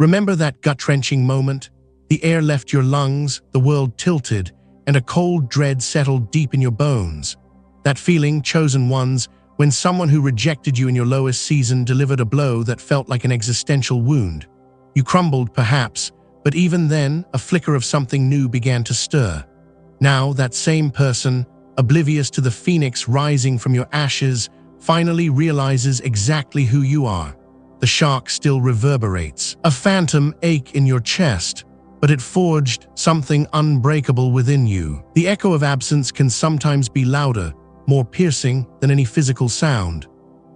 Remember that gut-wrenching moment? The air left your lungs, the world tilted, and a cold dread settled deep in your bones. That feeling, chosen ones, when someone who rejected you in your lowest season delivered a blow that felt like an existential wound. You crumbled, perhaps, but even then, a flicker of something new began to stir. Now, that same person, oblivious to the phoenix rising from your ashes, finally realizes exactly who you are. The shock still reverberates, a phantom ache in your chest, but it forged something unbreakable within you. The echo of absence can sometimes be louder, more piercing than any physical sound.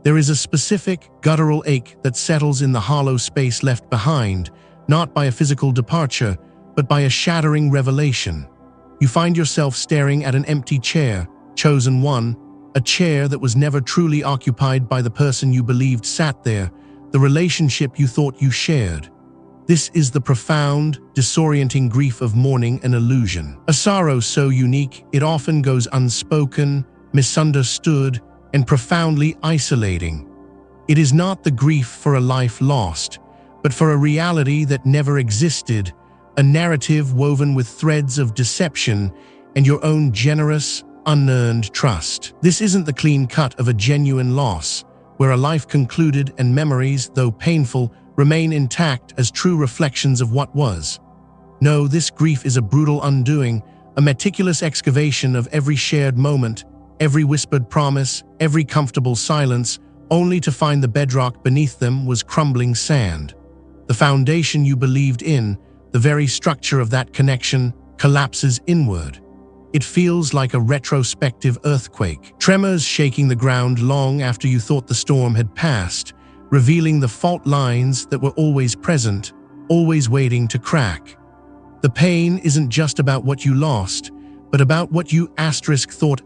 There is a specific, guttural ache that settles in the hollow space left behind, not by a physical departure, but by a shattering revelation. You find yourself staring at an empty chair, chosen one, a chair that was never truly occupied by the person you believed sat there, the relationship you thought you shared. This is the profound, disorienting grief of mourning an illusion. A sorrow so unique, it often goes unspoken, misunderstood, and profoundly isolating. It is not the grief for a life lost, but for a reality that never existed, a narrative woven with threads of deception and your own generous, unearned trust. This isn't the clean cut of a genuine loss, where a life concluded and memories, though painful, remain intact as true reflections of what was. No, this grief is a brutal undoing, a meticulous excavation of every shared moment, every whispered promise, every comfortable silence, only to find the bedrock beneath them was crumbling sand. The foundation you believed in, the very structure of that connection, collapses inward. It feels like a retrospective earthquake, tremors shaking the ground long after you thought the storm had passed, revealing the fault lines that were always present, always waiting to crack. The pain isn't just about what you lost, but about what you thought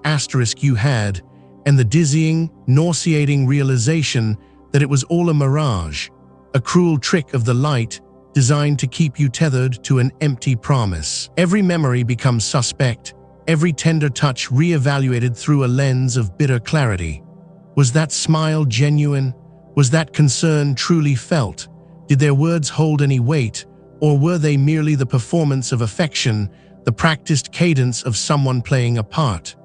you had, and the dizzying, nauseating realization that it was all a mirage, a cruel trick of the light designed to keep you tethered to an empty promise. Every memory becomes suspect, every tender touch reevaluated through a lens of bitter clarity. Was that smile genuine? Was that concern truly felt? Did their words hold any weight, or were they merely the performance of affection, the practiced cadence of someone playing a part?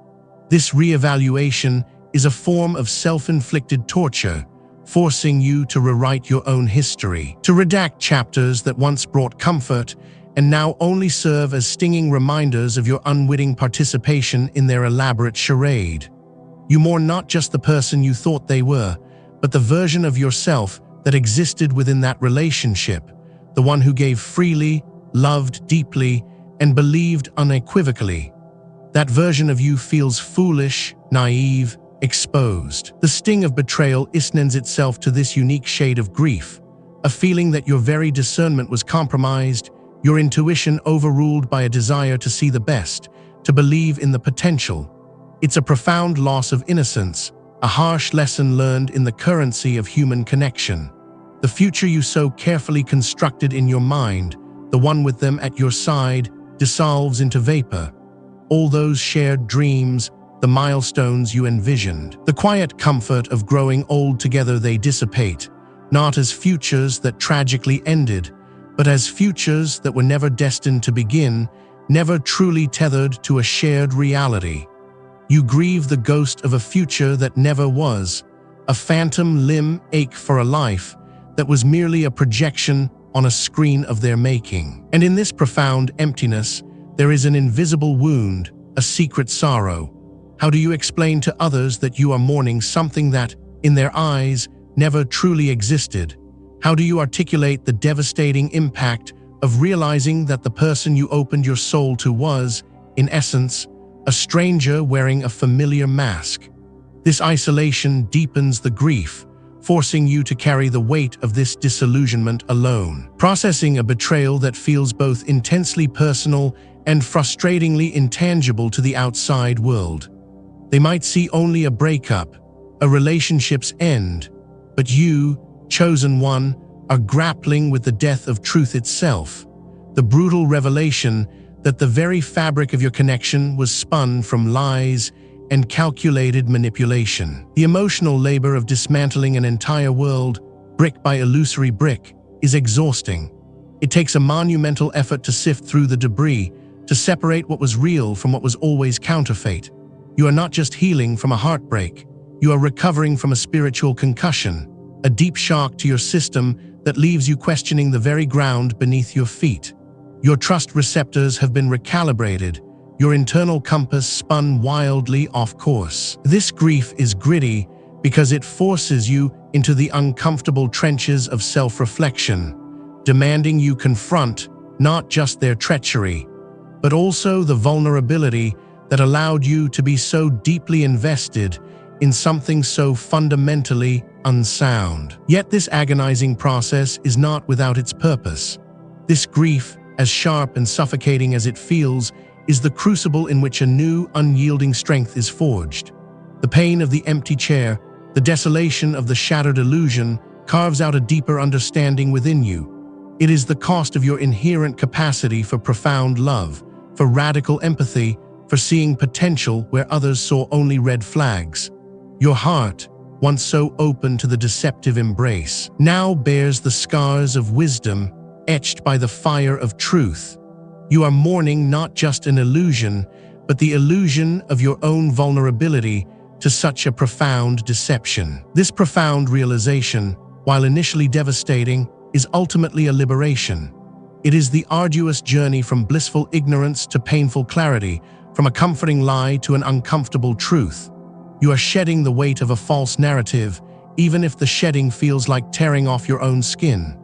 This reevaluation is a form of self-inflicted torture, forcing you to rewrite your own history, to redact chapters that once brought comfort and now only serve as stinging reminders of your unwitting participation in their elaborate charade. You mourn not just the person you thought they were, but the version of yourself that existed within that relationship, the one who gave freely, loved deeply, and believed unequivocally. That version of you feels foolish, naive, exposed. The sting of betrayal lends itself to this unique shade of grief, a feeling that your very discernment was compromised, your intuition overruled by a desire to see the best, to believe in the potential. It's a profound loss of innocence, a harsh lesson learned in the currency of human connection. The future you so carefully constructed in your mind, the one with them at your side, dissolves into vapor. All those shared dreams, the milestones you envisioned, the quiet comfort of growing old together, they dissipate, not as futures that tragically ended, but as futures that were never destined to begin, never truly tethered to a shared reality. You grieve the ghost of a future that never was, a phantom limb ache for a life that was merely a projection on a screen of their making. And in this profound emptiness, there is an invisible wound, a secret sorrow. How do you explain to others that you are mourning something that, in their eyes, never truly existed? How do you articulate the devastating impact of realizing that the person you opened your soul to was, in essence, a stranger wearing a familiar mask? This isolation deepens the grief, forcing you to carry the weight of this disillusionment alone, processing a betrayal that feels both intensely personal and frustratingly intangible to the outside world. They might see only a breakup, a relationship's end, but you, chosen one, are grappling with the death of truth itself, the brutal revelation that the very fabric of your connection was spun from lies and calculated manipulation. The emotional labor of dismantling an entire world, brick by illusory brick, is exhausting. It takes a monumental effort to sift through the debris, to separate what was real from what was always counterfeit. You are not just healing from a heartbreak. You are recovering from a spiritual concussion, a deep shock to your system that leaves you questioning the very ground beneath your feet. Your trust receptors have been recalibrated, your internal compass spun wildly off course. This grief is gritty because it forces you into the uncomfortable trenches of self-reflection, demanding you confront not just their treachery, but also the vulnerability that allowed you to be so deeply invested in something so fundamentally unsound. Yet this agonizing process is not without its purpose. This grief, as sharp and suffocating as it feels, is the crucible in which a new, unyielding strength is forged. The pain of the empty chair, the desolation of the shattered illusion, carves out a deeper understanding within you. It is the cost of your inherent capacity for profound love, for radical empathy, for seeing potential where others saw only red flags. Your heart, once so open to the deceptive embrace, now bears the scars of wisdom etched by the fire of truth. You are mourning not just an illusion, but the illusion of your own vulnerability to such a profound deception. This profound realization, while initially devastating, is ultimately a liberation. It is the arduous journey from blissful ignorance to painful clarity, from a comforting lie to an uncomfortable truth. You are shedding the weight of a false narrative, even if the shedding feels like tearing off your own skin.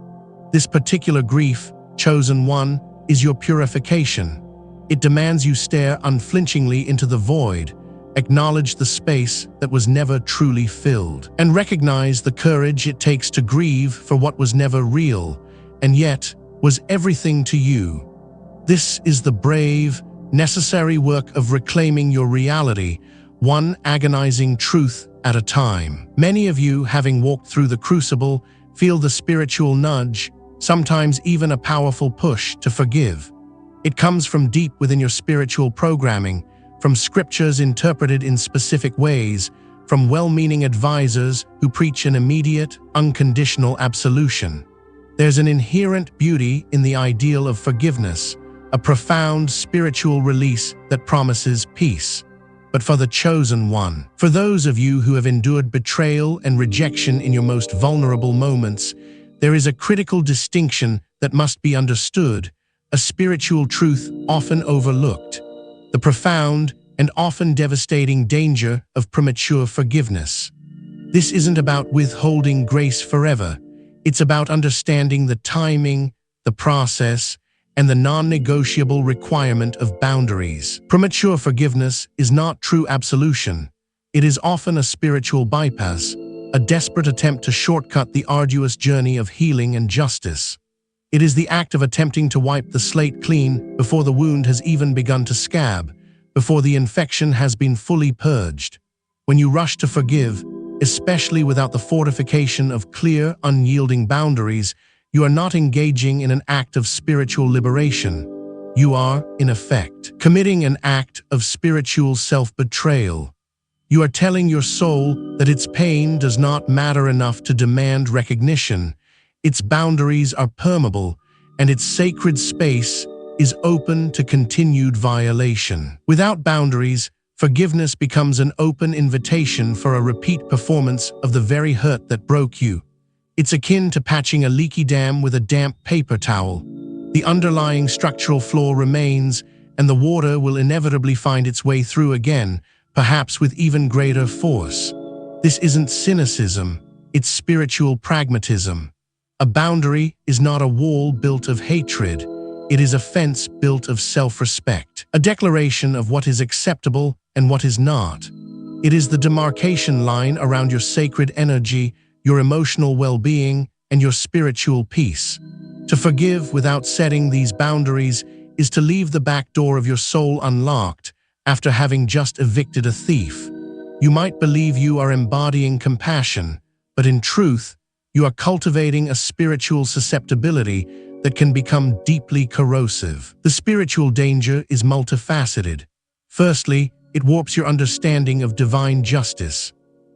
This particular grief, chosen one, is your purification. It demands you stare unflinchingly into the void, acknowledge the space that was never truly filled, and recognize the courage it takes to grieve for what was never real, and yet was everything to you. This is the brave, necessary work of reclaiming your reality, one agonizing truth at a time. Many of you, having walked through the crucible, feel the spiritual nudge, sometimes even a powerful push to forgive. It comes from deep within your spiritual programming, from scriptures interpreted in specific ways, from well-meaning advisors who preach an immediate, unconditional absolution. There's an inherent beauty in the ideal of forgiveness, a profound spiritual release that promises peace. But for the chosen one, for those of you who have endured betrayal and rejection in your most vulnerable moments, there is a critical distinction that must be understood, a spiritual truth often overlooked: the profound and often devastating danger of premature forgiveness. This isn't about withholding grace forever. It's about understanding the timing, the process, and the non-negotiable requirement of boundaries. Premature forgiveness is not true absolution. It is often a spiritual bypass, a desperate attempt to shortcut the arduous journey of healing and justice. It is the act of attempting to wipe the slate clean before the wound has even begun to scab, before the infection has been fully purged. When you rush to forgive, especially without the fortification of clear, unyielding boundaries, you are not engaging in an act of spiritual liberation. You are, in effect, committing an act of spiritual self-betrayal. You are telling your soul that its pain does not matter enough to demand recognition, its boundaries are permeable, and its sacred space is open to continued violation. Without boundaries, forgiveness becomes an open invitation for a repeat performance of the very hurt that broke you. It's akin to patching a leaky dam with a damp paper towel. The underlying structural flaw remains, and the water will inevitably find its way through again, perhaps with even greater force. This isn't cynicism, it's spiritual pragmatism. A boundary is not a wall built of hatred, it is a fence built of self-respect, a declaration of what is acceptable and what is not. It is the demarcation line around your sacred energy, your emotional well-being, and your spiritual peace. To forgive without setting these boundaries is to leave the back door of your soul unlocked after having just evicted a thief. You might believe you are embodying compassion, but in truth, you are cultivating a spiritual susceptibility that can become deeply corrosive. The spiritual danger is multifaceted. Firstly, it warps your understanding of divine justice.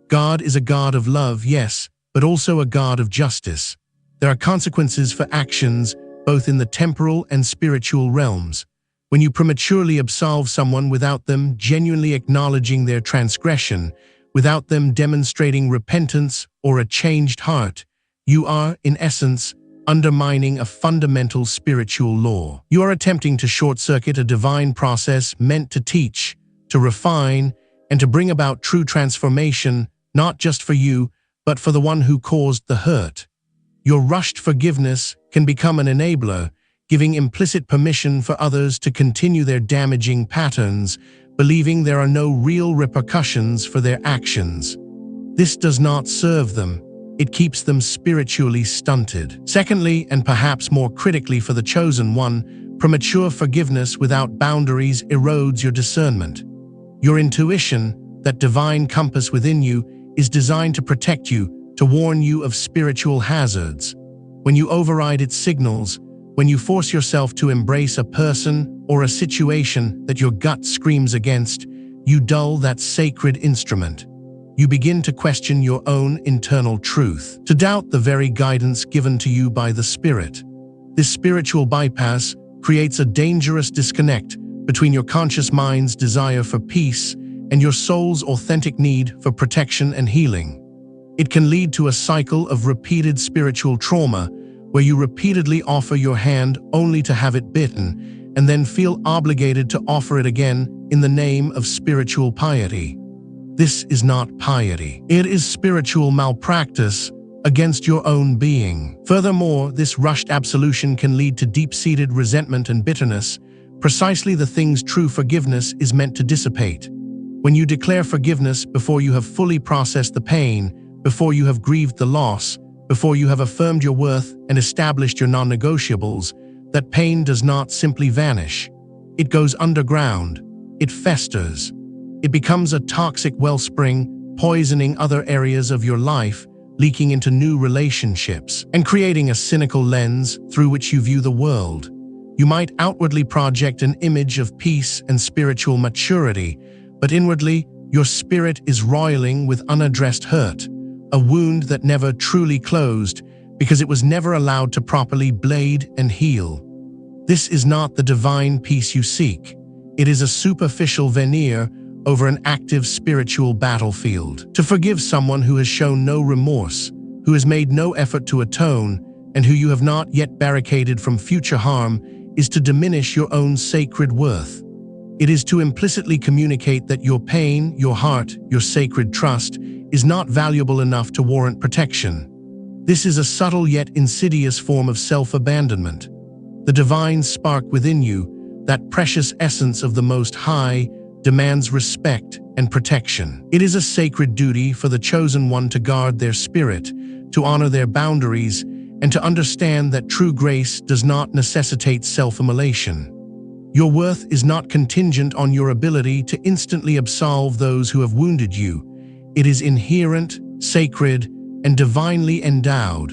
God is a God of love, yes, but also a God of justice. There are consequences for actions, both in the temporal and spiritual realms. When you prematurely absolve someone without them genuinely acknowledging their transgression, without them demonstrating repentance or a changed heart, you are, in essence, undermining a fundamental spiritual law. You are attempting to short-circuit a divine process meant to teach, to refine, and to bring about true transformation, not just for you, but for the one who caused the hurt. Your rushed forgiveness can become an enabler, giving implicit permission for others to continue their damaging patterns, believing there are no real repercussions for their actions. This does not serve them. It keeps them spiritually stunted. Secondly, and perhaps more critically for the chosen one, premature forgiveness without boundaries erodes your discernment. Your intuition, that divine compass within you, is designed to protect you, to warn you of spiritual hazards. When you override its signals, when you force yourself to embrace a person or a situation that your gut screams against, you dull that sacred instrument. You begin to question your own internal truth, to doubt the very guidance given to you by the Spirit. This spiritual bypass creates a dangerous disconnect between your conscious mind's desire for peace and your soul's authentic need for protection and healing. It can lead to a cycle of repeated spiritual trauma, where you repeatedly offer your hand only to have it bitten, and then feel obligated to offer it again in the name of spiritual piety. This is not piety. It is spiritual malpractice against your own being. Furthermore, this rushed absolution can lead to deep-seated resentment and bitterness, precisely the things true forgiveness is meant to dissipate. When you declare forgiveness before you have fully processed the pain, before you have grieved the loss, before you have affirmed your worth and established your non-negotiables, that pain does not simply vanish. It goes underground. It festers. It becomes a toxic wellspring, poisoning other areas of your life, leaking into new relationships, and creating a cynical lens through which you view the world. You might outwardly project an image of peace and spiritual maturity, but inwardly, your spirit is roiling with unaddressed hurt, a wound that never truly closed because it was never allowed to properly bleed and heal. This is not the divine peace you seek. It is a superficial veneer over an active spiritual battlefield. To forgive someone who has shown no remorse, who has made no effort to atone, and who you have not yet barricaded from future harm, is to diminish your own sacred worth. It is to implicitly communicate that your pain, your heart, your sacred trust is not valuable enough to warrant protection. This is a subtle yet insidious form of self-abandonment. The divine spark within you, that precious essence of the Most High, demands respect and protection. It is a sacred duty for the chosen one to guard their spirit, to honor their boundaries, and to understand that true grace does not necessitate self-immolation. Your worth is not contingent on your ability to instantly absolve those who have wounded you. It is inherent, sacred, and divinely endowed.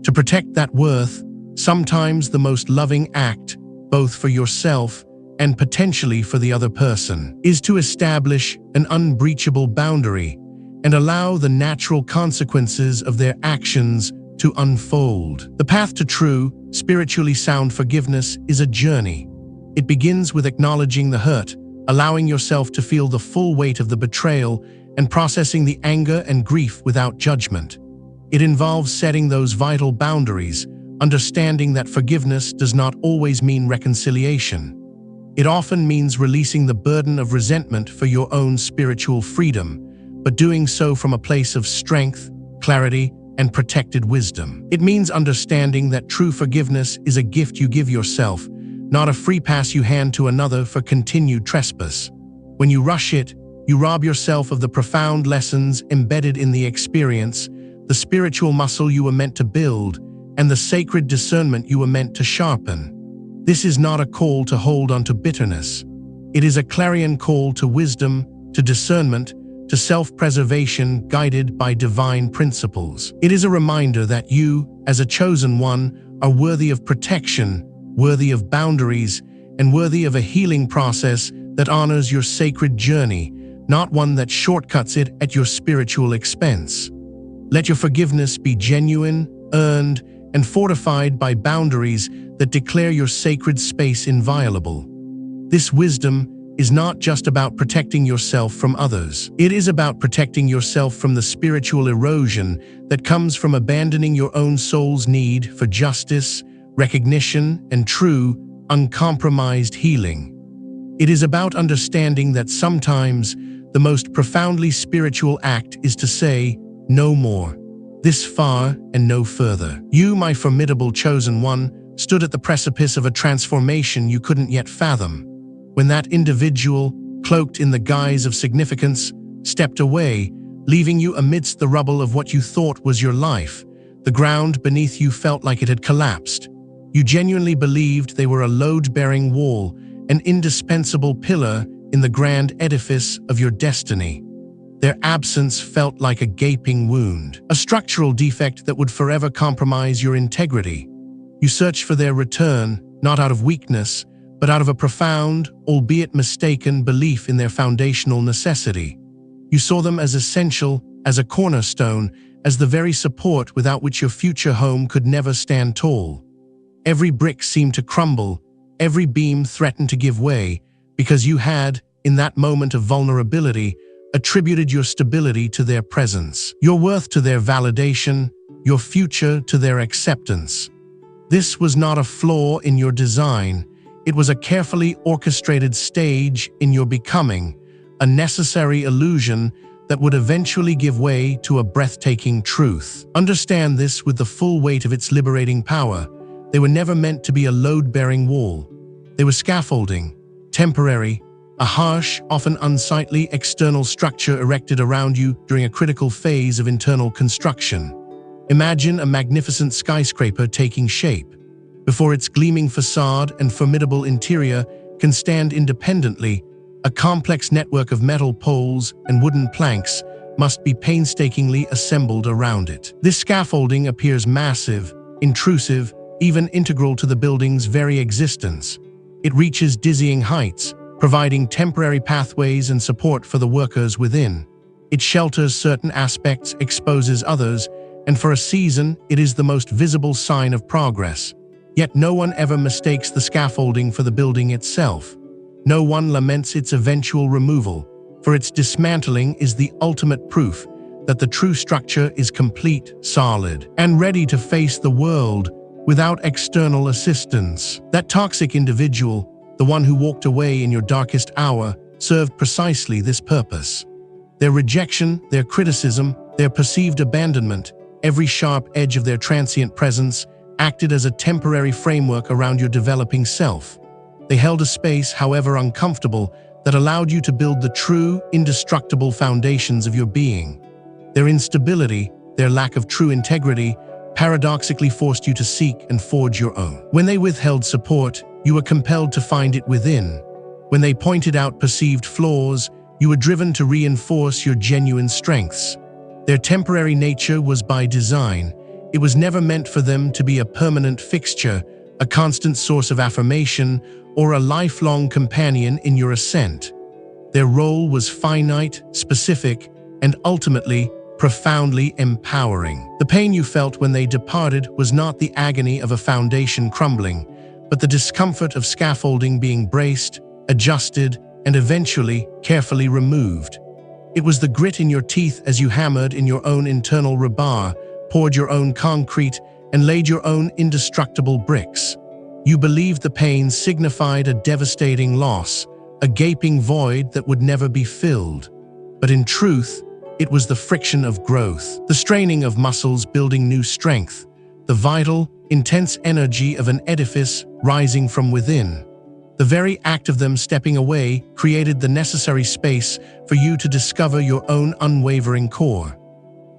To protect that worth, sometimes the most loving act, both for yourself and potentially for the other person, is to establish an unbreachable boundary and allow the natural consequences of their actions to unfold. The path to true, spiritually sound forgiveness is a journey. It begins with acknowledging the hurt, allowing yourself to feel the full weight of the betrayal, and processing the anger and grief without judgment. It involves setting those vital boundaries, understanding that forgiveness does not always mean reconciliation. It often means releasing the burden of resentment for your own spiritual freedom, but doing so from a place of strength, clarity, and protected wisdom. It means understanding that true forgiveness is a gift you give yourself, not a free pass you hand to another for continued trespass. When you rush it, you rob yourself of the profound lessons embedded in the experience, the spiritual muscle you were meant to build, and the sacred discernment you were meant to sharpen. This is not a call to hold on to bitterness. It is a clarion call to wisdom, to discernment, to self-preservation guided by divine principles. It is a reminder that you, as a chosen one, are worthy of protection, worthy of boundaries, and worthy of a healing process that honors your sacred journey, not one that shortcuts it at your spiritual expense. Let your forgiveness be genuine, earned, and fortified by boundaries that declare your sacred space inviolable. This wisdom is not just about protecting yourself from others. It is about protecting yourself from the spiritual erosion that comes from abandoning your own soul's need for justice, recognition, and true, uncompromised healing. It is about understanding that sometimes the most profoundly spiritual act is to say, "No more. This far and no further." You, my formidable chosen one, stood at the precipice of a transformation you couldn't yet fathom. When that individual, cloaked in the guise of significance, stepped away, leaving you amidst the rubble of what you thought was your life, the ground beneath you felt like it had collapsed. You genuinely believed they were a load-bearing wall, an indispensable pillar in the grand edifice of your destiny. Their absence felt like a gaping wound, a structural defect that would forever compromise your integrity. You searched for their return, not out of weakness, but out of a profound, albeit mistaken, belief in their foundational necessity. You saw them as essential, as a cornerstone, as the very support without which your future home could never stand tall. Every brick seemed to crumble, every beam threatened to give way, because you had, in that moment of vulnerability, attributed your stability to their presence, your worth to their validation, your future to their acceptance. This was not a flaw in your design. It was a carefully orchestrated stage in your becoming, a necessary illusion that would eventually give way to a breathtaking truth. Understand this with the full weight of its liberating power. They were never meant to be a load-bearing wall. They were scaffolding, temporary, a harsh, often unsightly external structure erected around you during a critical phase of internal construction. Imagine a magnificent skyscraper taking shape. Before its gleaming facade and formidable interior can stand independently, a complex network of metal poles and wooden planks must be painstakingly assembled around it. This scaffolding appears massive, intrusive, even integral to the building's very existence. It reaches dizzying heights, providing temporary pathways and support for the workers within. It shelters certain aspects, exposes others, and for a season, it is the most visible sign of progress. Yet no one ever mistakes the scaffolding for the building itself. No one laments its eventual removal, for its dismantling is the ultimate proof that the true structure is complete, solid, and ready to face the world without external assistance. That toxic individual, the one who walked away in your darkest hour, served precisely this purpose. Their rejection, their criticism, their perceived abandonment, every sharp edge of their transient presence acted as a temporary framework around your developing self. They held a space, however uncomfortable, that allowed you to build the true, indestructible foundations of your being. Their instability, their lack of true integrity, paradoxically forced you to seek and forge your own. When they withheld support, you were compelled to find it within. When they pointed out perceived flaws, you were driven to reinforce your genuine strengths. Their temporary nature was by design. It was never meant for them to be a permanent fixture, a constant source of affirmation, or a lifelong companion in your ascent. Their role was finite, specific, and ultimately profoundly empowering. The pain you felt when they departed was not the agony of a foundation crumbling, but the discomfort of scaffolding being braced, adjusted, and eventually carefully removed. It was the grit in your teeth as you hammered in your own internal rebar, poured your own concrete, and laid your own indestructible bricks. You believed the pain signified a devastating loss, a gaping void that would never be filled. But in truth, it was the friction of growth, the straining of muscles building new strength, the vital, intense energy of an edifice rising from within. The very act of them stepping away created the necessary space for you to discover your own unwavering core.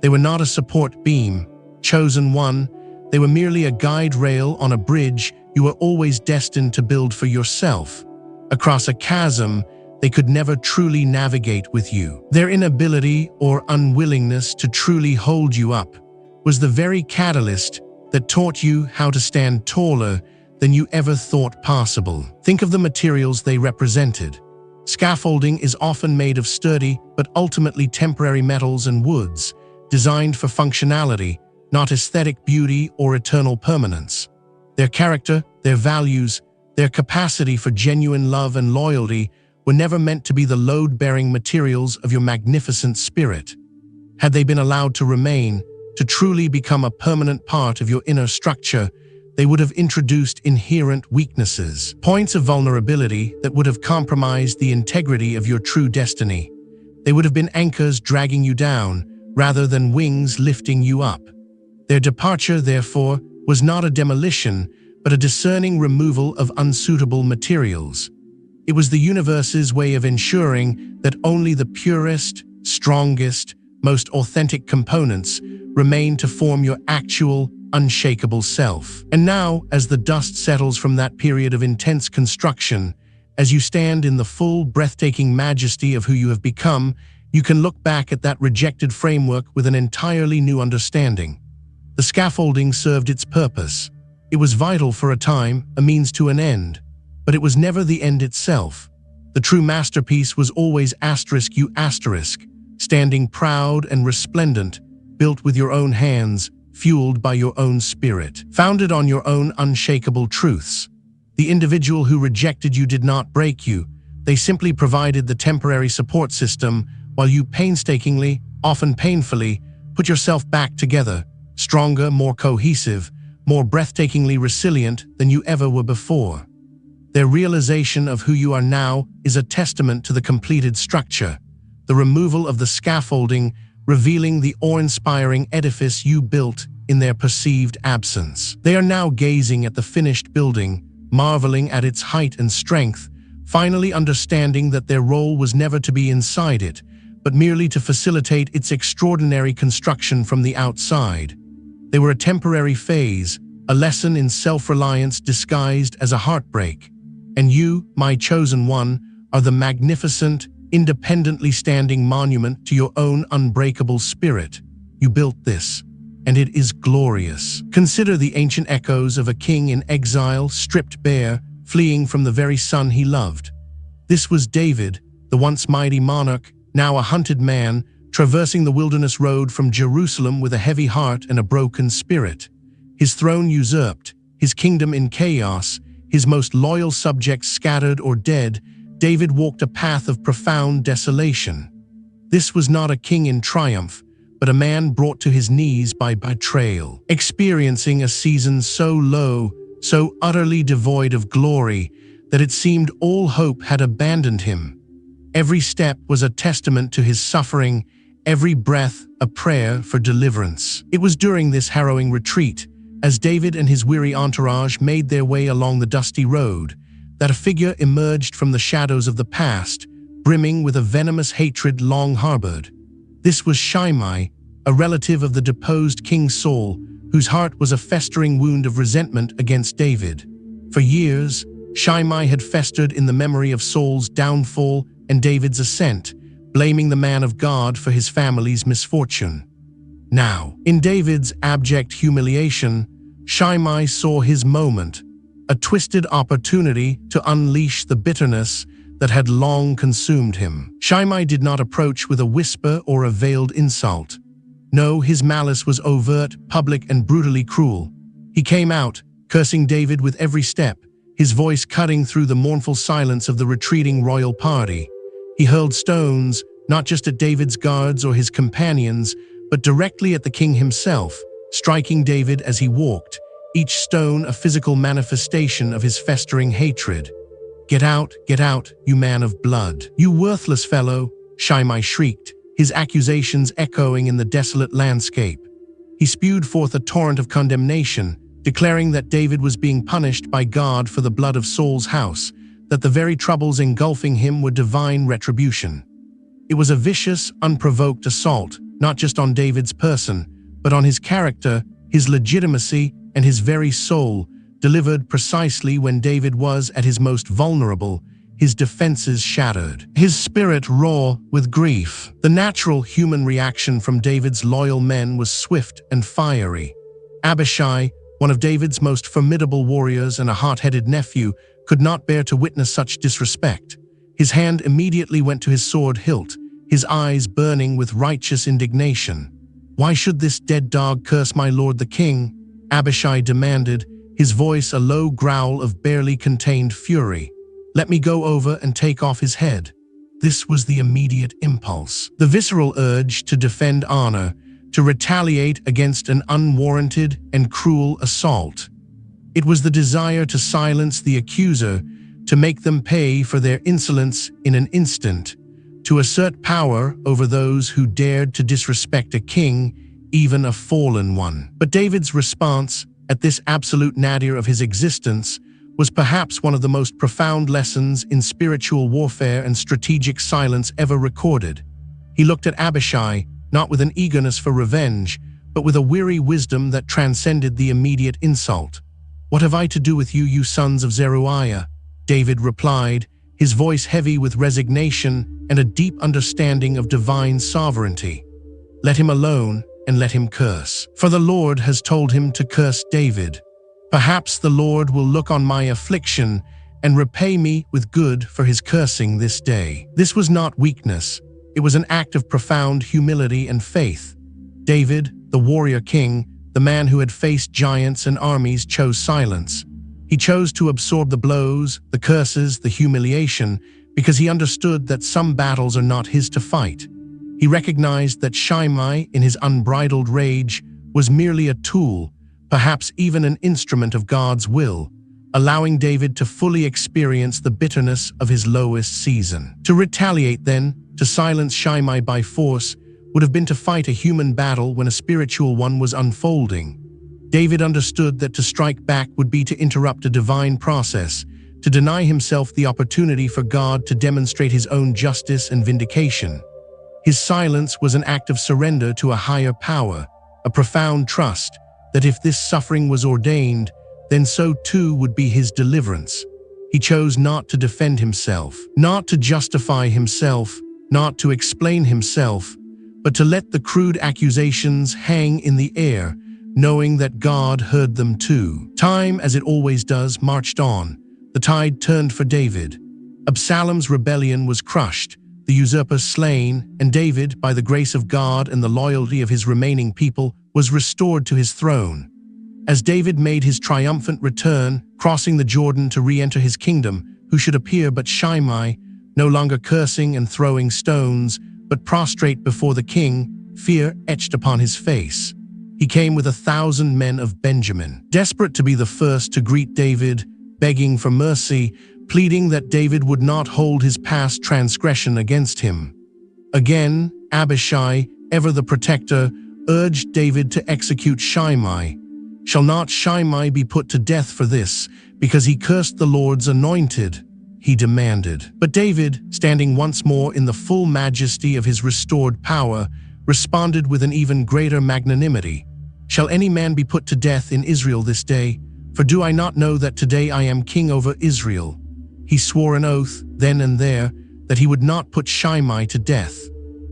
They were not a support beam, chosen one. They were merely a guide rail on a bridge you were always destined to build for yourself. Across a chasm they could never truly navigate with you. Their inability or unwillingness to truly hold you up was the very catalyst that taught you how to stand taller than you ever thought possible. Think of the materials they represented. Scaffolding is often made of sturdy but ultimately temporary metals and woods, designed for functionality, not aesthetic beauty or eternal permanence. Their character, their values, their capacity for genuine love and loyalty were never meant to be the load-bearing materials of your magnificent spirit. Had they been allowed to remain, to truly become a permanent part of your inner structure, they would have introduced inherent weaknesses, points of vulnerability that would have compromised the integrity of your true destiny. They would have been anchors dragging you down, rather than wings lifting you up. Their departure, therefore, was not a demolition, but a discerning removal of unsuitable materials. It was the universe's way of ensuring that only the purest, strongest, most authentic components remain to form your actual, unshakable self. And now, as the dust settles from that period of intense construction, as you stand in the full, breathtaking majesty of who you have become, you can look back at that rejected framework with an entirely new understanding. The scaffolding served its purpose. It was vital for a time, a means to an end, but it was never the end itself. The true masterpiece was always *U*, standing proud and resplendent, built with your own hands, fueled by your own spirit, founded on your own unshakable truths. The individual who rejected you did not break you. They simply provided the temporary support system while you painstakingly, often painfully, put yourself back together, stronger, more cohesive, more breathtakingly resilient than you ever were before. Their realization of who you are now is a testament to the completed structure, the removal of the scaffolding, revealing the awe-inspiring edifice you built in their perceived absence. They are now gazing at the finished building, marveling at its height and strength, finally understanding that their role was never to be inside it, but merely to facilitate its extraordinary construction from the outside. They were a temporary phase, a lesson in self-reliance disguised as a heartbreak. And you, my chosen one, are the magnificent, independently standing monument to your own unbreakable spirit. You built this, and it is glorious. Consider the ancient echoes of a king in exile, stripped bare, fleeing from the very son he loved. This was David, the once mighty monarch, now a hunted man, traversing the wilderness road from Jerusalem with a heavy heart and a broken spirit. His throne usurped, his kingdom in chaos, his most loyal subjects scattered or dead, David walked a path of profound desolation. This was not a king in triumph, but a man brought to his knees by betrayal, experiencing a season so low, so utterly devoid of glory, that it seemed all hope had abandoned him. Every step was a testament to his suffering, every breath a prayer for deliverance. It was during this harrowing retreat, as David and his weary entourage made their way along the dusty road, that a figure emerged from the shadows of the past, brimming with a venomous hatred long harbored. This was Shimei, a relative of the deposed King Saul, whose heart was a festering wound of resentment against David. For years, Shimei had festered in the memory of Saul's downfall and David's ascent, blaming the man of God for his family's misfortune. Now, in David's abject humiliation, Shimei saw his moment, a twisted opportunity to unleash the bitterness that had long consumed him. Shimei did not approach with a whisper or a veiled insult. No, his malice was overt, public, and brutally cruel. He came out, cursing David with every step, his voice cutting through the mournful silence of the retreating royal party. He hurled stones, not just at David's guards or his companions, but directly at the king himself, striking David as he walked, each stone a physical manifestation of his festering hatred. Get out, you man of blood. You worthless fellow," Shimei shrieked, his accusations echoing in the desolate landscape. He spewed forth a torrent of condemnation, declaring that David was being punished by God for the blood of Saul's house, that the very troubles engulfing him were divine retribution. It was a vicious, unprovoked assault, not just on David's person, but on his character, his legitimacy, and his very soul, delivered precisely when David was at his most vulnerable, his defenses shattered, his spirit raw with grief. The natural human reaction from David's loyal men was swift and fiery. Abishai, one of David's most formidable warriors and a hot-headed nephew, could not bear to witness such disrespect. His hand immediately went to his sword hilt, his eyes burning with righteous indignation. "Why should this dead dog curse my lord the king?" Abishai demanded, his voice a low growl of barely contained fury. "Let me go over and take off his head." This was the immediate impulse, the visceral urge to defend honor, to retaliate against an unwarranted and cruel assault. It was the desire to silence the accuser, to make them pay for their insolence in an instant, to assert power over those who dared to disrespect a king, even a fallen one. But David's response, at this absolute nadir of his existence, was perhaps one of the most profound lessons in spiritual warfare and strategic silence ever recorded. He looked at Abishai, not with an eagerness for revenge, but with a weary wisdom that transcended the immediate insult. "What have I to do with you, you sons of Zeruiah?" David replied, his voice heavy with resignation and a deep understanding of divine sovereignty. "Let him alone and let him curse, for the Lord has told him to curse David. Perhaps the Lord will look on my affliction and repay me with good for his cursing this day." This was not weakness. It was an act of profound humility and faith. David, the warrior king, the man who had faced giants and armies, chose silence. He chose to absorb the blows, the curses, the humiliation, because he understood that some battles are not his to fight. He recognized that Shimei, in his unbridled rage, was merely a tool, perhaps even an instrument of God's will, allowing David to fully experience the bitterness of his lowest season. To retaliate then, to silence Shimei by force, would have been to fight a human battle when a spiritual one was unfolding. David understood that to strike back would be to interrupt a divine process, to deny himself the opportunity for God to demonstrate his own justice and vindication. His silence was an act of surrender to a higher power, a profound trust that if this suffering was ordained, then so too would be his deliverance. He chose not to defend himself, not to justify himself, not to explain himself, but to let the crude accusations hang in the air, knowing that God heard them too. Time, as it always does, marched on. The tide turned for David. Absalom's rebellion was crushed, the usurper slain, and David, by the grace of God and the loyalty of his remaining people, was restored to his throne. As David made his triumphant return, crossing the Jordan to re-enter his kingdom, who should appear but Shimei, no longer cursing and throwing stones, but prostrate before the king, fear etched upon his face. He came with 1,000 men of Benjamin, desperate to be the first to greet David, begging for mercy, pleading that David would not hold his past transgression against him. Again, Abishai, ever the protector, urged David to execute Shimei. "Shall not Shimei be put to death for this, because he cursed the Lord's anointed?" he demanded. But David, standing once more in the full majesty of his restored power, responded with an even greater magnanimity. "Shall any man be put to death in Israel this day? For do I not know that today I am king over Israel?" He swore an oath, then and there, that he would not put Shimei to death.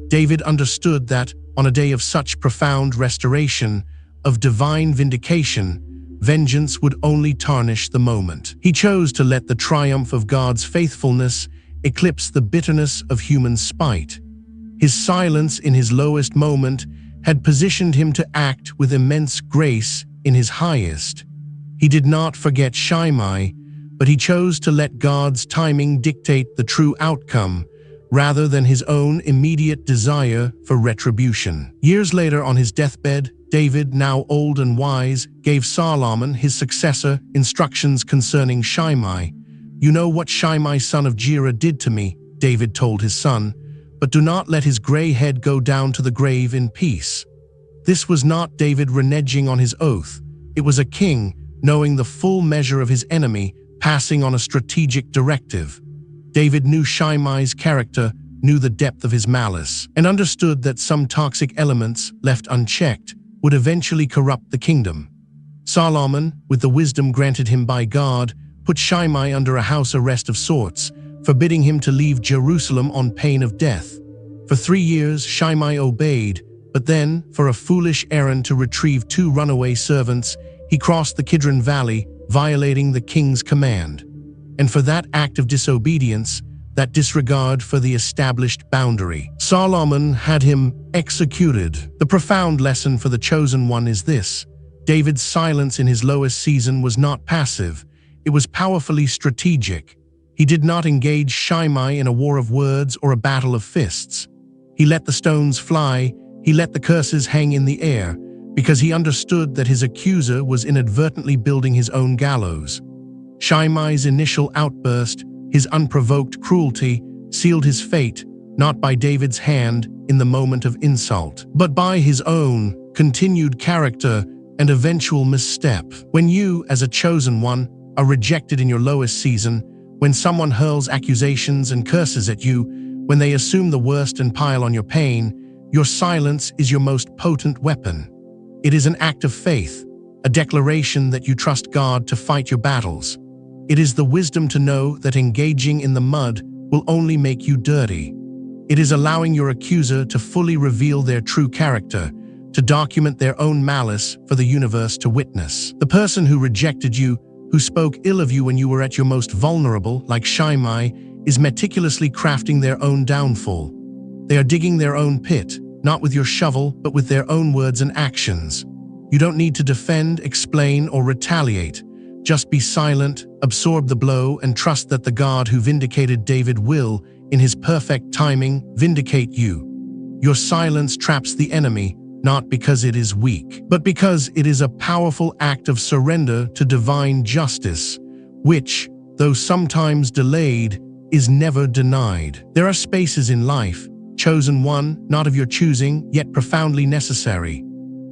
David understood that, on a day of such profound restoration, of divine vindication, vengeance would only tarnish the moment. He chose to let the triumph of God's faithfulness eclipse the bitterness of human spite. His silence in his lowest moment had positioned him to act with immense grace in his highest. He did not forget Shimei, but he chose to let God's timing dictate the true outcome, rather than his own immediate desire for retribution. Years later, on his deathbed, David, now old and wise, gave Solomon, his successor, instructions concerning Shimei. "You know what Shimei son of Gera did to me," David told his son, "but do not let his gray head go down to the grave in peace." This was not David reneging on his oath. It was a king, knowing the full measure of his enemy, passing on a strategic directive. David knew Shimei's character, knew the depth of his malice, and understood that some toxic elements, left unchecked, would eventually corrupt the kingdom. Solomon, with the wisdom granted him by God, put Shimei under a house arrest of sorts, forbidding him to leave Jerusalem on pain of death. For 3 years, Shimei obeyed, but then, for a foolish errand to retrieve 2 runaway servants, he crossed the Kidron Valley, violating the king's command. And for that act of disobedience, that disregard for the established boundary. Solomon had him executed. The profound lesson for the chosen one is this: David's silence in his lowest season was not passive, it was powerfully strategic. He did not engage Shimei in a war of words or a battle of fists. He let the stones fly, he let the curses hang in the air, because he understood that his accuser was inadvertently building his own gallows. Shimei's initial outburst, his unprovoked cruelty, sealed his fate, not by David's hand in the moment of insult, but by his own continued character and eventual misstep. When you, as a chosen one, are rejected in your lowest season, when someone hurls accusations and curses at you, when they assume the worst and pile on your pain, your silence is your most potent weapon. It is an act of faith, a declaration that you trust God to fight your battles. It is the wisdom to know that engaging in the mud will only make you dirty. It is allowing your accuser to fully reveal their true character, to document their own malice for the universe to witness. The person who rejected you, who spoke ill of you when you were at your most vulnerable, like Shimei, is meticulously crafting their own downfall. They are digging their own pit, not with your shovel, but with their own words and actions. You don't need to defend, explain, or retaliate. Just be silent, absorb the blow, and trust that the God who vindicated David will, in his perfect timing, vindicate you. Your silence traps the enemy, not because it is weak, but because it is a powerful act of surrender to divine justice, which, though sometimes delayed, is never denied. There are spaces in life, chosen one, not of your choosing, yet profoundly necessary.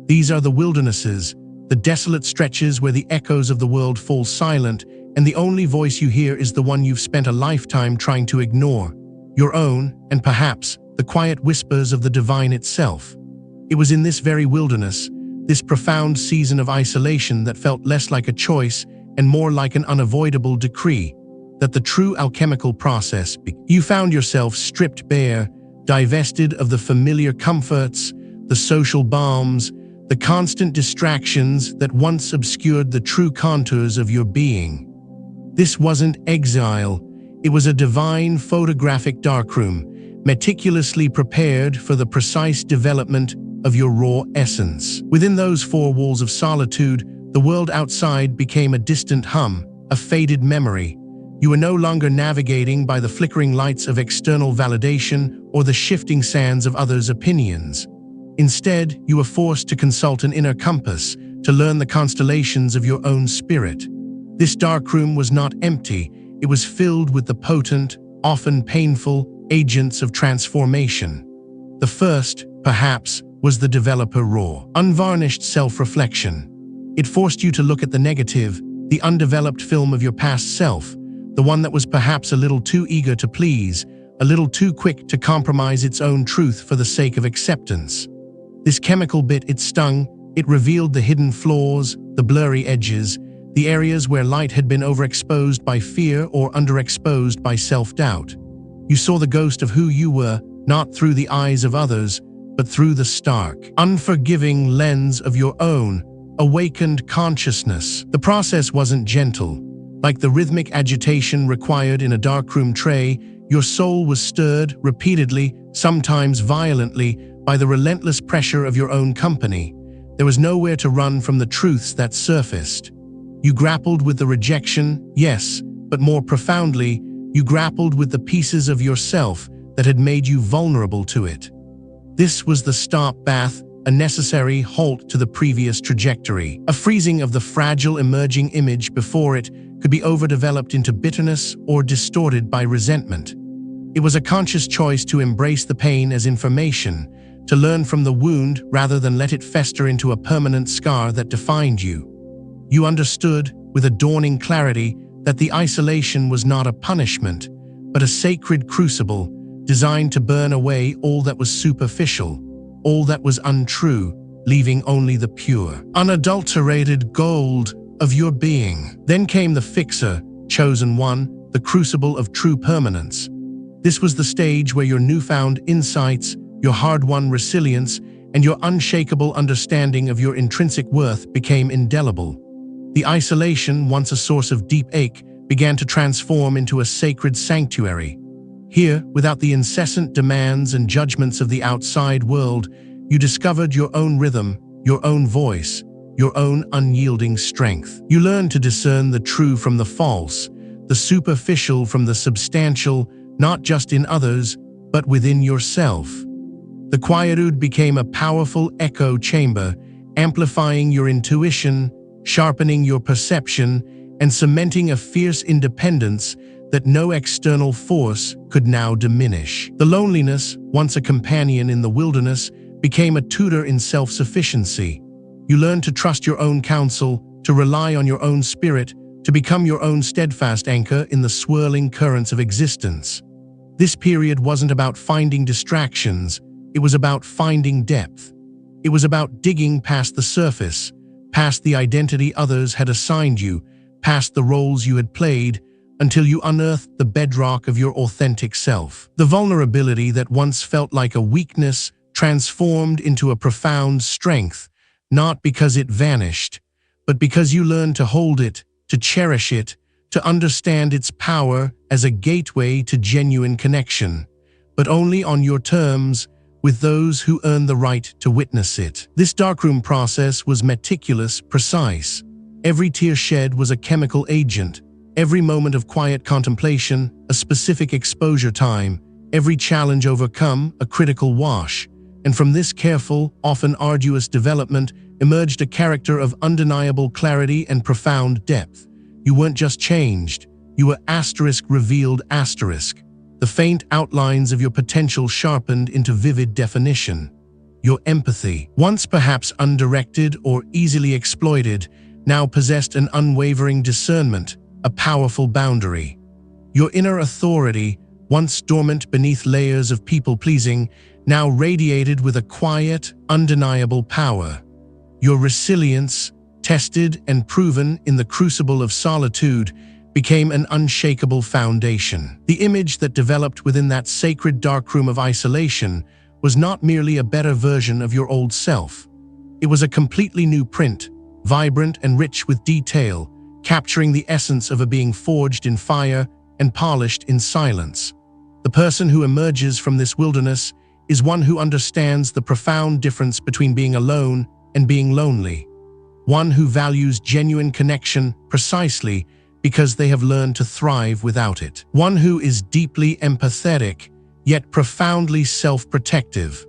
These are the wildernesses, the desolate stretches where the echoes of the world fall silent, and the only voice you hear is the one you've spent a lifetime trying to ignore, your own, and perhaps the quiet whispers of the divine itself. It was in this very wilderness, this profound season of isolation that felt less like a choice and more like an unavoidable decree, that the true alchemical process began. You found yourself stripped bare, divested of the familiar comforts, the social balms, the constant distractions that once obscured the true contours of your being. This wasn't exile, it was a divine photographic darkroom, meticulously prepared for the precise development of your raw essence. Within those four walls of solitude, the world outside became a distant hum, a faded memory. You were no longer navigating by the flickering lights of external validation or the shifting sands of others' opinions. Instead, you were forced to consult an inner compass, to learn the constellations of your own spirit. This darkroom was not empty, it was filled with the potent, often painful, agents of transformation. The first, perhaps, was the developer raw, unvarnished self-reflection. It forced you to look at the negative, the undeveloped film of your past self, the one that was perhaps a little too eager to please, a little too quick to compromise its own truth for the sake of acceptance. This chemical bit, it stung, it revealed the hidden flaws, the blurry edges, the areas where light had been overexposed by fear or underexposed by self-doubt. You saw the ghost of who you were, not through the eyes of others, but through the stark, unforgiving lens of your own, awakened consciousness. The process wasn't gentle. Like the rhythmic agitation required in a darkroom tray, your soul was stirred repeatedly, sometimes violently, by the relentless pressure of your own company. There was nowhere to run from the truths that surfaced. You grappled with the rejection, yes, but more profoundly, you grappled with the pieces of yourself that had made you vulnerable to it. This was the stop bath, a necessary halt to the previous trajectory. A freezing of the fragile emerging image before it could be overdeveloped into bitterness or distorted by resentment. It was a conscious choice to embrace the pain as information, to learn from the wound rather than let it fester into a permanent scar that defined you. You understood, with a dawning clarity, that the isolation was not a punishment, but a sacred crucible designed to burn away all that was superficial, all that was untrue, leaving only the pure, unadulterated gold of your being. Then came the fixer, chosen one, the crucible of true permanence. This was the stage where your newfound insights, your hard-won resilience, and your unshakable understanding of your intrinsic worth became indelible. The isolation, once a source of deep ache, began to transform into a sacred sanctuary. Here, without the incessant demands and judgments of the outside world, you discovered your own rhythm, your own voice, your own unyielding strength. You learned to discern the true from the false, the superficial from the substantial, not just in others, but within yourself. The quietude became a powerful echo chamber, amplifying your intuition, sharpening your perception, and cementing a fierce independence that no external force could now diminish. The loneliness, once a companion in the wilderness, became a tutor in self-sufficiency. You learned to trust your own counsel, to rely on your own spirit, to become your own steadfast anchor in the swirling currents of existence. This period wasn't about finding distractions, it was about finding depth. It was about digging past the surface, past the identity others had assigned you, past the roles you had played, until you unearthed the bedrock of your authentic self. The vulnerability that once felt like a weakness transformed into a profound strength, not because it vanished, but because you learned to hold it, to cherish it, to understand its power as a gateway to genuine connection, but only on your terms, with those who earn the right to witness it. This darkroom process was meticulous, precise. Every tear shed was a chemical agent, every moment of quiet contemplation, a specific exposure time, every challenge overcome, a critical wash. And from this careful, often arduous development emerged a character of undeniable clarity and profound depth. You weren't just changed, you were revealed. The faint outlines of your potential sharpened into vivid definition. Your empathy, once perhaps undirected or easily exploited, now possessed an unwavering discernment, a powerful boundary. Your inner authority, once dormant beneath layers of people-pleasing, now radiated with a quiet, undeniable power. Your resilience, tested and proven in the crucible of solitude, became an unshakable foundation. The image that developed within that sacred darkroom of isolation was not merely a better version of your old self. It was a completely new print, vibrant and rich with detail, capturing the essence of a being forged in fire and polished in silence. The person who emerges from this wilderness is one who understands the profound difference between being alone and being lonely. One who values genuine connection precisely because they have learned to thrive without it. One who is deeply empathetic, yet profoundly self-protective.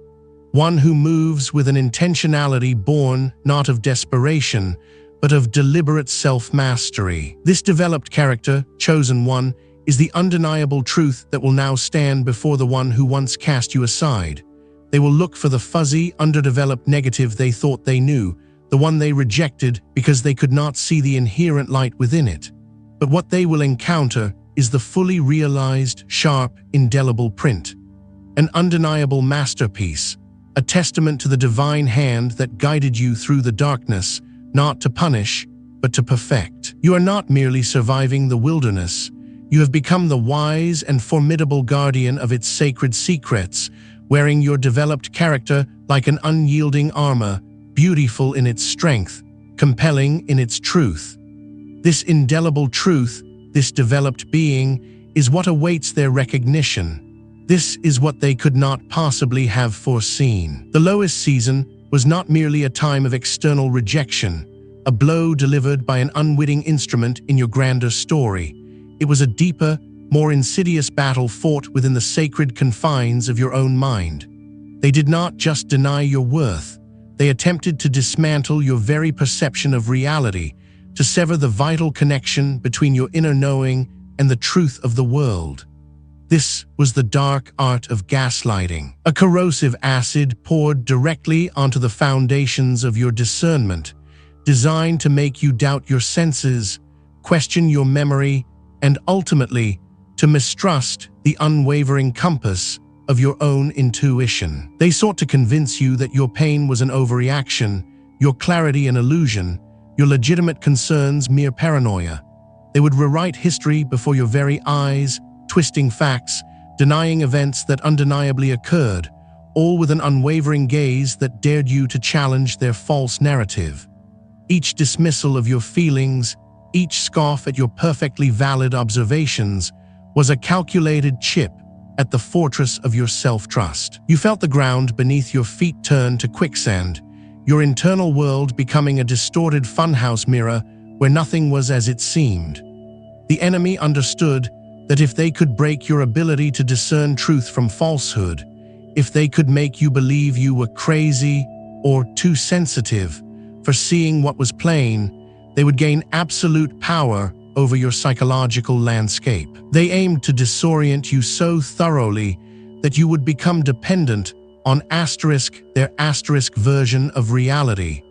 One who moves with an intentionality born not of desperation, but of deliberate self-mastery. This developed character, chosen one, is the undeniable truth that will now stand before the one who once cast you aside. They will look for the fuzzy, underdeveloped negative they thought they knew, the one they rejected because they could not see the inherent light within it. But what they will encounter is the fully realized, sharp, indelible print. An undeniable masterpiece, a testament to the divine hand that guided you through the darkness, not to punish, but to perfect. You are not merely surviving the wilderness, you have become the wise and formidable guardian of its sacred secrets, wearing your developed character like an unyielding armor, beautiful in its strength, compelling in its truth. This indelible truth, this developed being, is what awaits their recognition. This is what they could not possibly have foreseen. The lowest season was not merely a time of external rejection, a blow delivered by an unwitting instrument in your grander story. It was a deeper, more insidious battle fought within the sacred confines of your own mind. They did not just deny your worth, they attempted to dismantle your very perception of reality, to sever the vital connection between your inner knowing and the truth of the world. This was the dark art of gaslighting, a corrosive acid poured directly onto the foundations of your discernment, designed to make you doubt your senses, question your memory, and ultimately to mistrust the unwavering compass of your own intuition. They sought to convince you that your pain was an overreaction, your clarity an illusion, your legitimate concerns mere paranoia. They would rewrite history before your very eyes, twisting facts, denying events that undeniably occurred, all with an unwavering gaze that dared you to challenge their false narrative. Each dismissal of your feelings, each scoff at your perfectly valid observations, was a calculated chip, at the fortress of your self-trust. You felt the ground beneath your feet turn to quicksand, your internal world becoming a distorted funhouse mirror where nothing was as it seemed. The enemy understood that if they could break your ability to discern truth from falsehood, if they could make you believe you were crazy or too sensitive for seeing what was plain, they would gain absolute power over your psychological landscape. They aimed to disorient you so thoroughly that you would become dependent on their version of reality,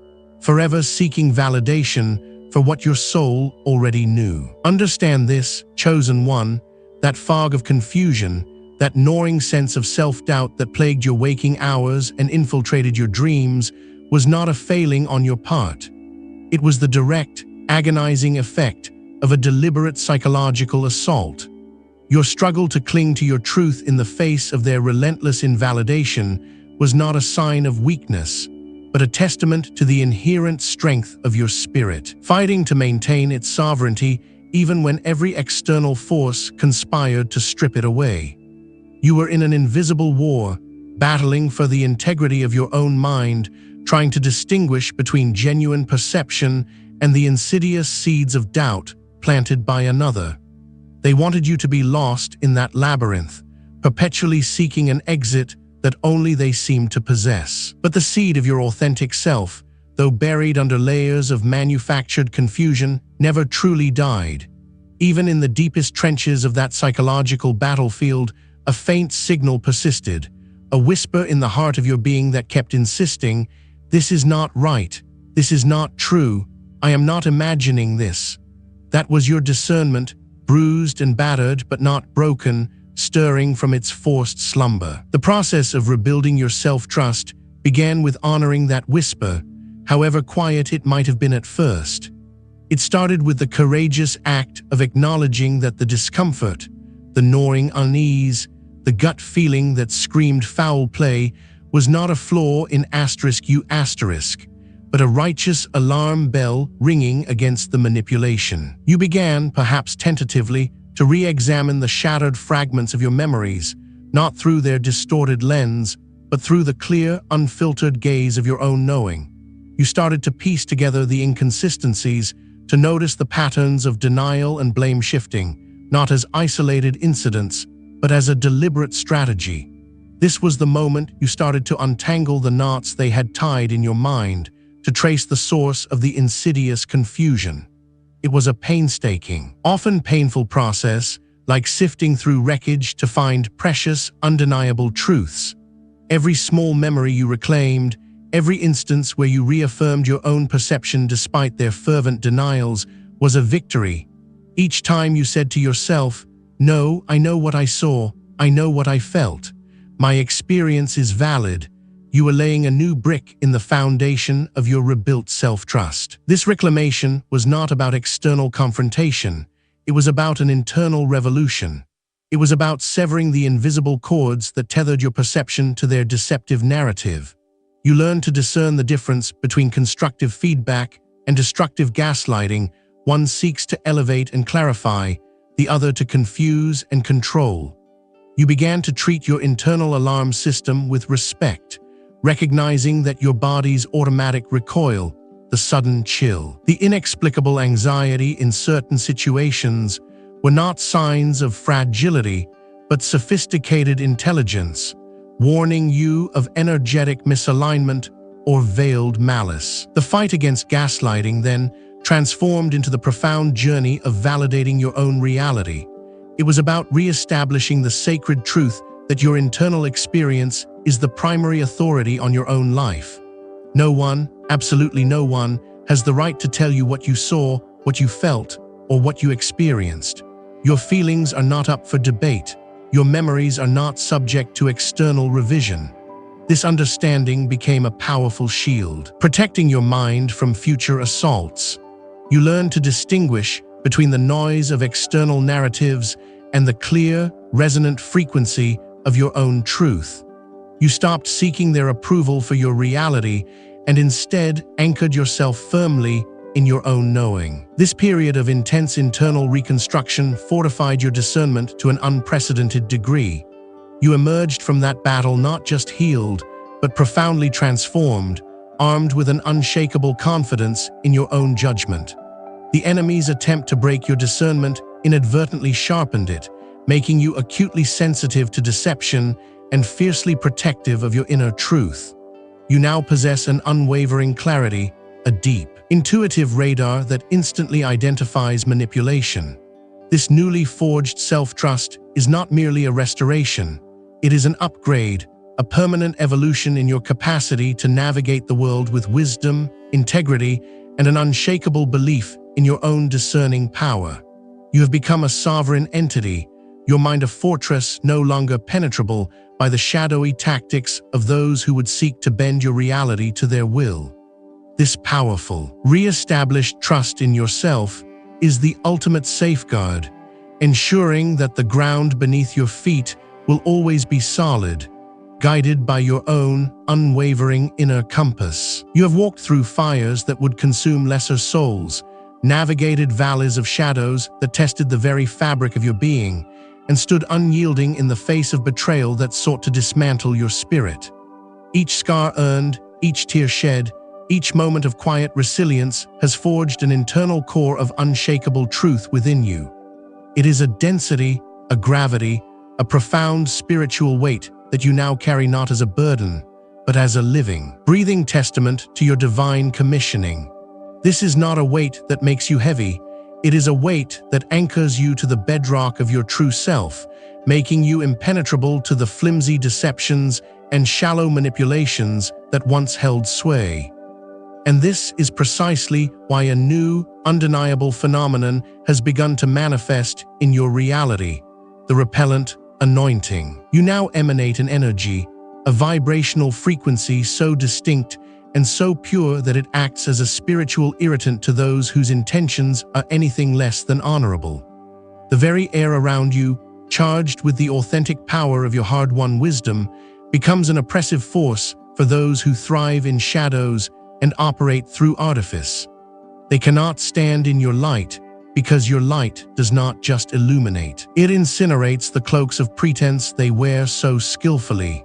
forever seeking validation for what your soul already knew. Understand this, chosen one, that fog of confusion, that gnawing sense of self-doubt that plagued your waking hours and infiltrated your dreams was not a failing on your part. It was the direct, agonizing effect of a deliberate psychological assault. Your struggle to cling to your truth in the face of their relentless invalidation was not a sign of weakness, but a testament to the inherent strength of your spirit, fighting to maintain its sovereignty even when every external force conspired to strip it away. You were in an invisible war, battling for the integrity of your own mind, trying to distinguish between genuine perception and the insidious seeds of doubt planted by another. They wanted you to be lost in that labyrinth, perpetually seeking an exit that only they seemed to possess. But the seed of your authentic self, though buried under layers of manufactured confusion, never truly died. Even in the deepest trenches of that psychological battlefield, a faint signal persisted, a whisper in the heart of your being that kept insisting, "This is not right. This is not true. I am not imagining this." That was your discernment, bruised and battered but not broken, stirring from its forced slumber. The process of rebuilding your self-trust began with honoring that whisper, however quiet it might have been at first. It started with the courageous act of acknowledging that the discomfort, the gnawing unease, the gut feeling that screamed foul play was not a flaw in *U*, but a righteous alarm bell ringing against the manipulation. You began, perhaps tentatively, to re-examine the shattered fragments of your memories, not through their distorted lens, but through the clear, unfiltered gaze of your own knowing. You started to piece together the inconsistencies, to notice the patterns of denial and blame shifting, not as isolated incidents, but as a deliberate strategy. This was the moment you started to untangle the knots they had tied in your mind, to trace the source of the insidious confusion. It was a painstaking, often painful process, like sifting through wreckage to find precious, undeniable truths. Every small memory you reclaimed, every instance where you reaffirmed your own perception despite their fervent denials, was a victory. Each time you said to yourself, "No, I know what I saw, I know what I felt. My experience is valid," you were laying a new brick in the foundation of your rebuilt self-trust. This reclamation was not about external confrontation. It was about an internal revolution. It was about severing the invisible cords that tethered your perception to their deceptive narrative. You learned to discern the difference between constructive feedback and destructive gaslighting. One seeks to elevate and clarify, the other to confuse and control. You began to treat your internal alarm system with respect, recognizing that your body's automatic recoil, the sudden chill, the inexplicable anxiety in certain situations were not signs of fragility, but sophisticated intelligence, warning you of energetic misalignment or veiled malice. The fight against gaslighting then transformed into the profound journey of validating your own reality. It was about re-establishing the sacred truth that your internal experience is the primary authority on your own life. No one, absolutely no one, has the right to tell you what you saw, what you felt, or what you experienced. Your feelings are not up for debate. Your memories are not subject to external revision. This understanding became a powerful shield, protecting your mind from future assaults. You learned to distinguish between the noise of external narratives and the clear, resonant frequency of your own truth. You stopped seeking their approval for your reality and instead anchored yourself firmly in your own knowing. This period of intense internal reconstruction fortified your discernment to an unprecedented degree. You emerged from that battle not just healed, but profoundly transformed, armed with an unshakable confidence in your own judgment. The enemy's attempt to break your discernment inadvertently sharpened it, making you acutely sensitive to deception and fiercely protective of your inner truth. You now possess an unwavering clarity, a deep, intuitive radar that instantly identifies manipulation. This newly forged self-trust is not merely a restoration. It is an upgrade, a permanent evolution in your capacity to navigate the world with wisdom, integrity, and an unshakable belief in your own discerning power. You have become a sovereign entity, your mind a fortress no longer penetrable by the shadowy tactics of those who would seek to bend your reality to their will. This powerful, re-established trust in yourself is the ultimate safeguard, ensuring that the ground beneath your feet will always be solid, guided by your own unwavering inner compass. You have walked through fires that would consume lesser souls, navigated valleys of shadows that tested the very fabric of your being, and stood unyielding in the face of betrayal that sought to dismantle your spirit. Each scar earned, each tear shed, each moment of quiet resilience has forged an internal core of unshakable truth within you. It is a density, a gravity, a profound spiritual weight that you now carry not as a burden, but as a living, breathing testament to your divine commissioning. This is not a weight that makes you heavy. It is a weight that anchors you to the bedrock of your true self, making you impenetrable to the flimsy deceptions and shallow manipulations that once held sway. And this is precisely why a new, undeniable phenomenon has begun to manifest in your reality: the repellent anointing. You now emanate an energy, a vibrational frequency so distinct and so pure that it acts as a spiritual irritant to those whose intentions are anything less than honorable. The very air around you, charged with the authentic power of your hard-won wisdom, becomes an oppressive force for those who thrive in shadows and operate through artifice. They cannot stand in your light because your light does not just illuminate. It incinerates the cloaks of pretense they wear so skillfully.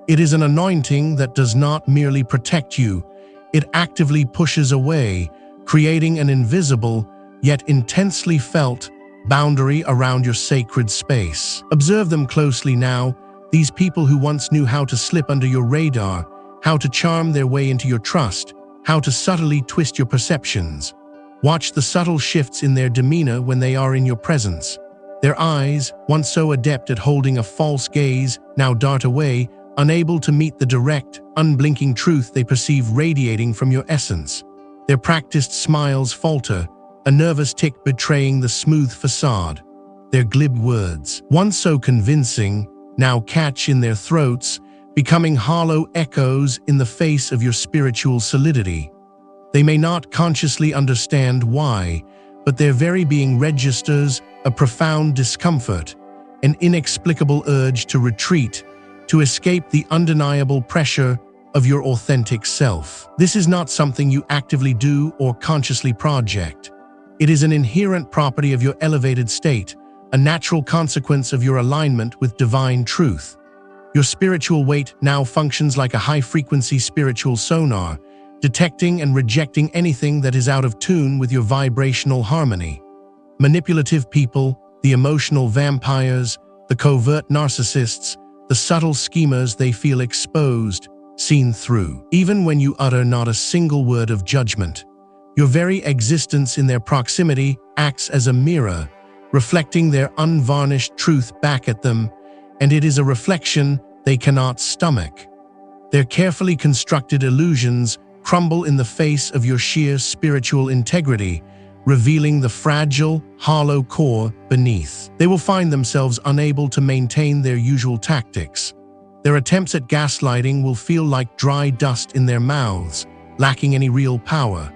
It is an anointing that does not merely protect you, it actively pushes away, creating an invisible, yet intensely felt, boundary around your sacred space. Observe them closely now, these people who once knew how to slip under your radar, how to charm their way into your trust, how to subtly twist your perceptions. Watch the subtle shifts in their demeanor when they are in your presence. Their eyes, once so adept at holding a false gaze, now dart away, unable to meet the direct, unblinking truth they perceive radiating from your essence. Their practiced smiles falter, a nervous tick betraying the smooth facade. Their glib words, once so convincing, now catch in their throats, becoming hollow echoes in the face of your spiritual solidity. They may not consciously understand why, but their very being registers a profound discomfort, an inexplicable urge to retreat, to escape the undeniable pressure of your authentic self. This is not something you actively do or consciously project. It is an inherent property of your elevated state, a natural consequence of your alignment with divine truth. Your spiritual weight now functions like a high-frequency spiritual sonar, detecting and rejecting anything that is out of tune with your vibrational harmony. Manipulative people, the emotional vampires, the covert narcissists, the subtle schemers, they feel exposed, seen through. Even when you utter not a single word of judgment, your very existence in their proximity acts as a mirror, reflecting their unvarnished truth back at them, and it is a reflection they cannot stomach. Their carefully constructed illusions crumble in the face of your sheer spiritual integrity, revealing the fragile, hollow core beneath. They will find themselves unable to maintain their usual tactics. Their attempts at gaslighting will feel like dry dust in their mouths, lacking any real power.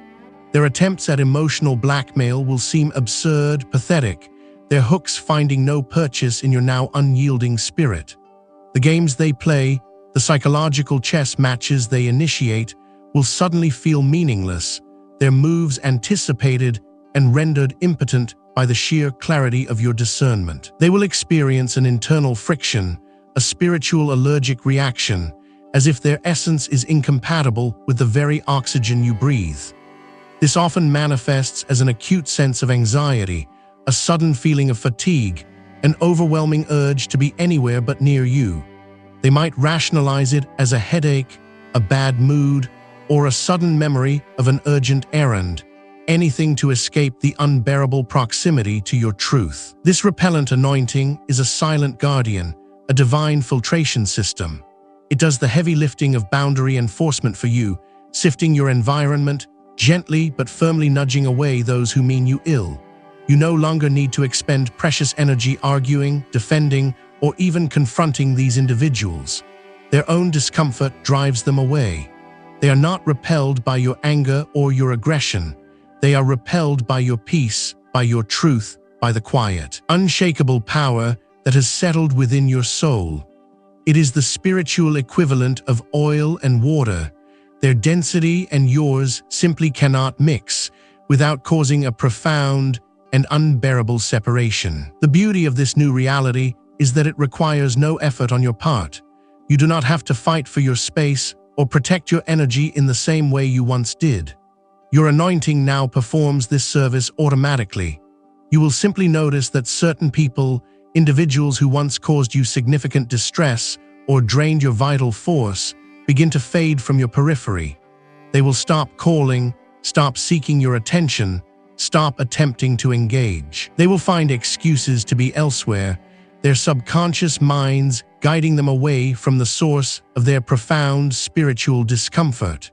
Their attempts at emotional blackmail will seem absurd, pathetic, their hooks finding no purchase in your now unyielding spirit. The games they play, the psychological chess matches they initiate, will suddenly feel meaningless, their moves anticipated and rendered impotent by the sheer clarity of your discernment. They will experience an internal friction, a spiritual allergic reaction, as if their essence is incompatible with the very oxygen you breathe. This often manifests as an acute sense of anxiety, a sudden feeling of fatigue, an overwhelming urge to be anywhere but near you. They might rationalize it as a headache, a bad mood, or a sudden memory of an urgent errand, anything to escape the unbearable proximity to your truth. This repellent anointing is a silent guardian, a divine filtration system. It does the heavy lifting of boundary enforcement for you, sifting your environment, gently but firmly nudging away those who mean you ill. You no longer need to expend precious energy arguing, defending, or even confronting these individuals. Their own discomfort drives them away. They are not repelled by your anger or your aggression. They are repelled by your peace, by your truth, by the quiet, unshakable power that has settled within your soul. It is the spiritual equivalent of oil and water. Their density and yours simply cannot mix without causing a profound and unbearable separation. The beauty of this new reality is that it requires no effort on your part. You do not have to fight for your space or protect your energy in the same way you once did. Your anointing now performs this service automatically. You will simply notice that certain people, individuals who once caused you significant distress or drained your vital force, begin to fade from your periphery. They will stop calling, stop seeking your attention, stop attempting to engage. They will find excuses to be elsewhere, their subconscious minds guiding them away from the source of their profound spiritual discomfort.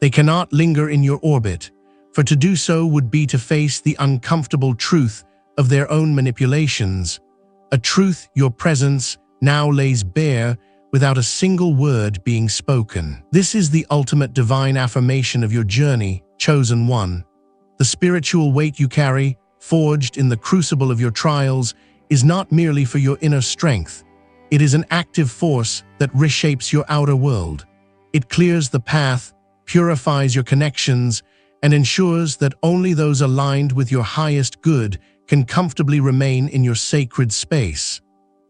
They cannot linger in your orbit, for to do so would be to face the uncomfortable truth of their own manipulations, a truth your presence now lays bare without a single word being spoken. This is the ultimate divine affirmation of your journey, chosen one. The spiritual weight you carry, forged in the crucible of your trials, is not merely for your inner strength. It is an active force that reshapes your outer world. It clears the path, purifies your connections, and ensures that only those aligned with your highest good can comfortably remain in your sacred space.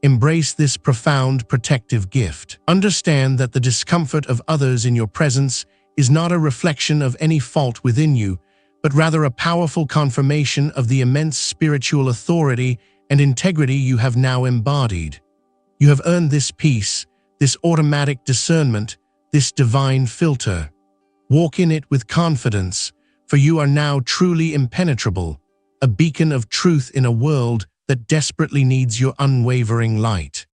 Embrace this profound protective gift. Understand that the discomfort of others in your presence is not a reflection of any fault within you, but rather a powerful confirmation of the immense spiritual authority and integrity you have now embodied. You have earned this peace, this automatic discernment, this divine filter. Walk in it with confidence, for you are now truly impenetrable, a beacon of truth in a world that desperately needs your unwavering light.